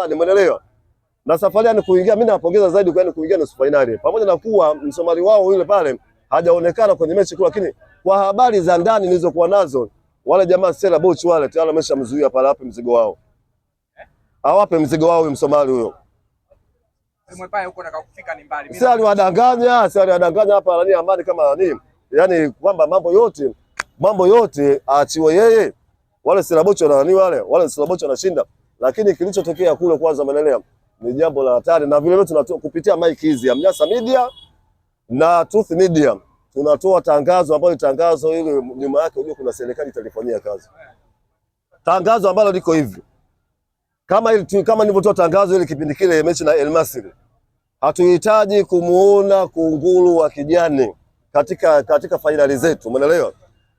Umeelewa? Na safari ni kuingia, mimi nawapongeza zaidi kwa kuingia nusu finali. Pamoja na kuwa Msomali wao yule pale hajaonekana kwenye mechi kule, lakini kwa habari za ndani nilizokuwa nazo, wale jamaa Stella Boch wale tayari wameshamzuia pale, awape mzigo wao. Awape mzigo wao huyo Msomali huyo. Mwepae huko nataka kufika ni mbali. Sasa aliwadanganya hapa nani Amani kama nani? Yaani kwamba mambo yote aachiwe yeye. Wale Stella Boch na nani wale Stella Boch wanashinda. Lakini kilichotokea kule kwanza umeelewa ni jambo la hatari, na vile vile tunatoa kupitia mic hizi ya Mnyasa Media na Truth Media tunatoa tangazo ambalo tangazo hilo nyuma yake unajua kuna serikali italifanyia kazi. Tangazo ambalo liko hivi. Kama nilivyotoa tangazo ile kipindi kile mechi na El Masry. Hatuhitaji kumuona kunguru wa kijani katika fainali zetu, umeelewa?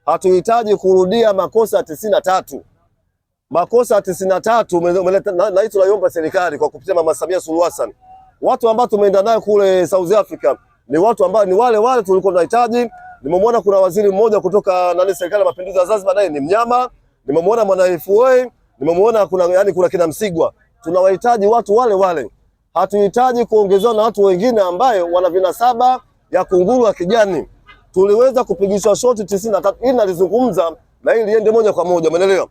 Hatuhitaji kurudia makosa 93. Makosa 93 na hii tunaiomba serikali kwa kupitia Mama Samia Suluhu Hassan. Watu ambao tumeenda nayo kule South Africa ni watu ambao ni wale tulikuwa tunahitaji. Nimemwona kuna waziri mmoja kutoka serikali ya mapinduzi ya Zanzibar, naye ni mnyama. Nimemwona mwana FA, nimemwona kuna kina Msigwa. Tunawahitaji watu wale. Hatuhitaji kuongezewa na watu wengine ambayo wana vinasaba ya kunguru wa kijani. Tuliweza kupigishwa shoti 93. Hili nalizungumza na hili liende moja kwa moja, umeelewa?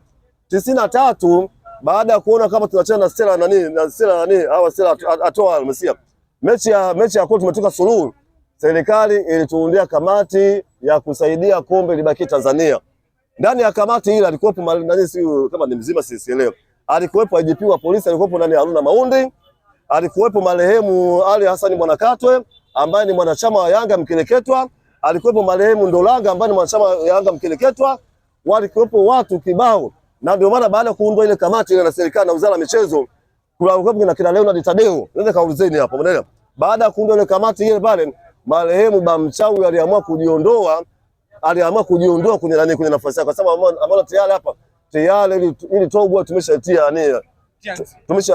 93 baada ya kuona kama tunachana na Stella au Stella atoa Mesia. Mechi ya kwa tumetoka suluhu. Serikali ilituundia kamati ya kusaidia kombe libaki Tanzania. Ndani ya kamati ile alikuwepo kama ni mzima sielewi. Alikuwepo IGP wa polisi, alikuwepo Haruna Maundi, alikuwepo marehemu Ali Hassan Mwanakatwe ambaye ni mwanachama wa Yanga Mkeleketwa, alikuwepo marehemu Ndolanga ambaye ni mwanachama wa Yanga Mkeleketwa, walikuwepo watu kibao. Na ndio maana baada ya kuundwa ile kamati ile na serikali na wizara ya michezo kuna kina Leonard Tadeo. Nenda kaulizeni hapo, umeelewa? Baada ya kuundwa ile kamati ile pale marehemu Bamchawi aliamua kujiondoa kwenye nafasi yake kwa sababu ambapo tayari ili togo tumeshatia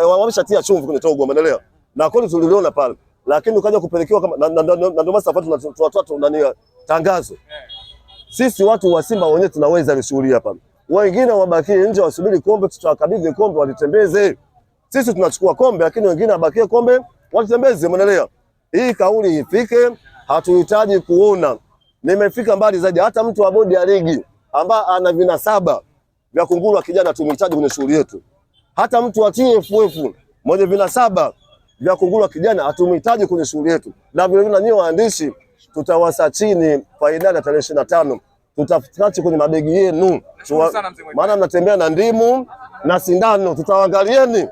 wameshatia chumvi kwenye togo, umeelewa? Na kweli tuliona pale. Lakini ukaja kupelekewa kama na ndio maana safari tunatoa tangazo. Sisi watu wa Simba wenyewe tunaweza ile shughuli hapa. Wengine wabakie nje wasubiri kombe, tutawakabidhi kombe walitembeze. Sisi tunachukua kombe lakini wengine wabakie kombe walitembeze, umeelewa? Hii kauli ifike, hatuhitaji kuona. Nimefika mbali zaidi, hata mtu wa bodi ya ligi ambaye ana vinasaba vya kunguru wa kijana tumhitaji kwenye shughuli yetu. Hata mtu wa TFF mwenye vinasaba vya kunguru wa kijana hatumhitaji kwenye shughuli yetu. Na vile vile nyinyi waandishi tutawasa chini fainali ya tarehe 25. Tutafutachi kwenye mabegi yenu. Maana mnatembea na ndimu na sindano, tutawaangalieni.